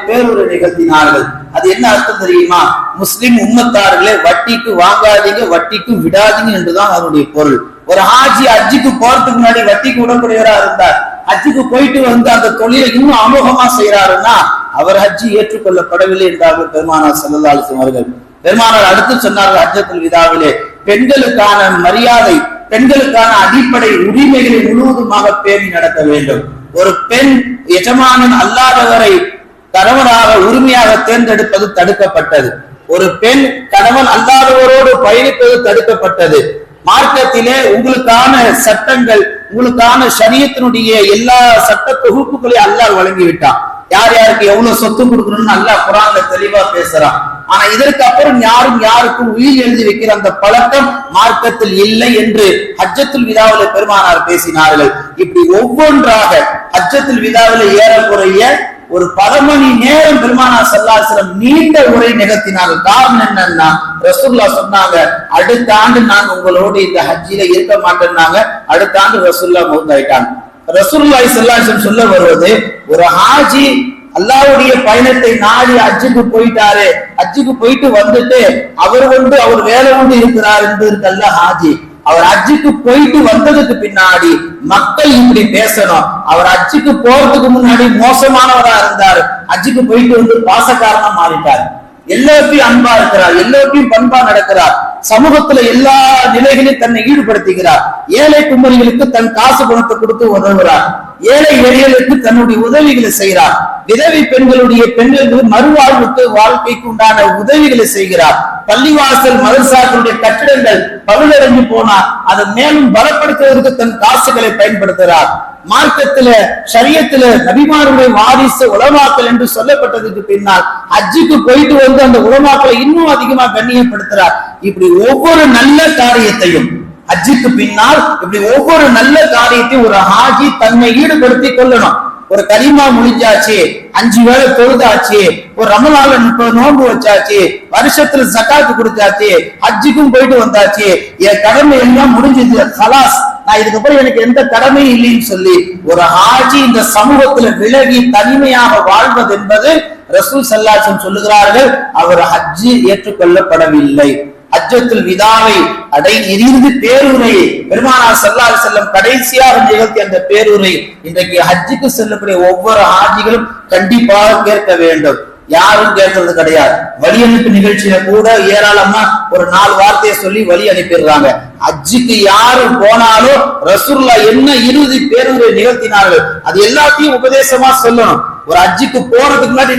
பேருரை நிகழ்த்தினார்கள். அது என்ன அர்த்தம் தெரியுமா? முஸ்லிம் உம்மத்தார்களே, வட்டிக்கு வாங்காதீங்க, வட்டிக்கு விடாதீங்க என்றுதான் அதனுடைய பொருள். ஒரு ஹாஜி ஹஜ்ஜுக்கு போறதுக்கு முன்னாடி வட்டிக்கு விடக்கூடியவரா இருந்தார், ஹஜ்ஜுக்கு போயிட்டு வந்து அந்த தொழிலை இன்னும் அமோகமா செய்யறாருன்னா அவர் ஹஜ்ஜி ஏற்றுக்கொள்ளப்படவில்லை என்றார்கள் பெருமானார் ஸல்லல்லாஹு அலைஹி வஸல்லம் அவர்கள். பெருமானார் அடுத்து சொன்னார்கள் ஹஜ்ஜத்துல் விதாவிலே, பெண்களுக்கான மரியாதை, பெண்களுக்கான அடிப்படை உரிமைகளை முழுவதுமாக பேணி நடக்க வேண்டும். ஒரு பெண் எஜமானன் அல்லாதவரை கணவனாக உரிமையாக தேர்ந்தெடுப்பது தடுக்கப்பட்டது. ஒரு பெண் கணவன் அல்லாதவரோடு பயணிப்பது தடுக்கப்பட்டது. மார்க்கத்திலே உங்களுக்கான சட்டங்கள், உங்களுக்கான ஷரியத்தினுடைய எல்லா சட்ட தொகுப்புகளையும் அல்லாஹ் வழங்கிவிட்டான். யார் யாருக்கு எவ்வளவு சொத்து கொடுக்கணும்னு அல்லாஹ் குர்ஆன்ல தெளிவா பேசுறான். ஆனா இதற்கு அப்புறம் யாரும் யாருக்கும் உயிர் எழுதி வைக்கிற அந்த பழக்கம் மார்க்கத்தில் இல்லை என்று ஹஜ்ஜத்துல் விதாவிலே பெருமானார் பேசினார்கள். இப்படி ஒவ்வொன்றாக ஹஜ்ஜத்துல் விதாவிலே ஏறக்குறைய ஒரு 10 மணி நேரம் பெருமானார் ஸல்லல்லாஹு அலைஹி வஸல்லம் நீண்ட உரை நிகழ்த்தினார்கள். காரணம் என்னன்னா, ரசூலுல்லாஹ் சொன்னாங்க, அடுத்த ஆண்டு நான் உங்களோடு இந்த ஹஜ்ஜில இருக்க மாட்டேன்னாங்க. அடுத்த ஆண்டு ரசூலுல்லாஹ் மௌத்தாயிட்டாங்க. ரசூலுல்லாஹி ஸல்லல்லாஹு அலைஹி வஸல்லம் சொல்ல வருவது, ஒரு ஹாஜி அல்லாஹ்வுடைய பயணத்தை நாடி ஹஜ்ஜுக்கு போயிட்டாரு, ஹஜ்ஜுக்கு போயிட்டு வந்துட்டு அவர் வேலை கொண்டு இருக்கிறார் என்பதற்கல்ல ஹாஜி. அவர் ஹஜ்ஜுக்கு போயிட்டு வந்ததுக்கு பின்னாடி மக்கள் இப்படி பேசணும், அவர் ஹஜ்ஜுக்கு போறதுக்கு முன்னாடி மோசமானவரா இருந்தார், ஹஜ்ஜுக்கு போயிட்டு வந்து பாசக்காரனா மாறிட்டார், எல்லாத்தையும் அன்பா இருக்கிறார், எல்லாத்தையும் பண்பா நடக்கிறார், சமூகத்துல எல்லா நிலைகளையும் தன்னை ஈடுபடுத்துகிறார், ஏழை குமரிகளுக்கு தன் காசு பணத்தை கொடுத்து உதவுகிறார், ஏழை எளியலுக்கு தன்னுடைய உதவிகளை செய்கிறார், விதவை பெண்களுடைய மறுவாழ்வுக்கு வாழ்க்கைக்கு உண்டான உதவிகளை செய்கிறார், பள்ளிவாசல் மதரசாக்களுடைய கட்டிடங்கள் பழுதடைஞ்சு போனா அதை மேலும் பலப்படுத்துவதற்கு தன் காசுகளை பயன்படுத்துகிறார். மார்க்கத்துல ஷரியத்துல நபிமாருடைய வாரிசு உலமாக்கள் என்று சொல்லப்பட்டதுக்கு பின்னால் ஹஜ்ஜுக்கு போயிட்டு வந்து அந்த உலமாக்களை இன்னும் அதிகமா கண்ணியப்படுத்துறார். இப்படி ஒவ்வொரு நல்ல காரியத்தையும் ஹஜ்ஜுக்கு பின்னால் இப்படி ஒவ்வொரு நல்ல காரியத்தையும் ஒரு ஹாஜி தன்னை ஈடுபடுத்தி கொள்ளணும். ஒரு கலிமா முடிஞ்சாச்சு, 5 வேளை தொழுதாச்சு, ஒரு ரமலான்ல 30 நோன்பு வச்சாச்சு, வருஷத்துல ஜகாத் கொடுத்தாச்சு, ஹஜ்ஜுக்கும் போயிட்டு வந்தாச்சு, என் கடமை எல்லாம் முடிஞ்சது, ஹலாஸ், நான் இதுக்கப்புறம் எனக்கு எந்த கடமையும் இல்லைன்னு சொல்லி ஒரு ஹாஜி இந்த சமூகத்துல விலகி தனிமையாக வாழ்வது என்பது ரசூல் ஸல்லல்லாஹு அலைஹி வஸல்லம் சொல்லுகிறார்கள், அவர் ஹஜ்ஜி ஏற்றுக்கொள்ளப்படவில்லை. ஹஜ்ஜத்துல் விதாவை இறுதி பேருரையை பெருமானார் ஸல்லல்லாஹு அலைஹி வஸல்லம் கடைசியாக நிகழ்த்திய அந்த பேருரை இன்றைக்கு ஹஜ்ஜுக்கு செல்லக்கூடிய ஒவ்வொரு ஹாஜிகளும் கண்டிப்பாக கேட்க வேண்டும். யாரும் கேட்கறது கிடையாது. வழி அனுப்பு நிகழ்ச்சியில கூட ஏராளமா ஒரு 4 வார்த்தையை சொல்லி வழி அனுப்பிடுறாங்க. ஹஜ்ஜுக்கு யாரு போனாலும் ரசூலுல்லாஹ் என்ன இறுதி பேருரை நிகழ்த்தினார்கள் அது எல்லாத்தையும் உபதேசமா சொல்லணும். ஒரு ஹஜ்ஜுக்கு போறதுக்கு முன்னாடி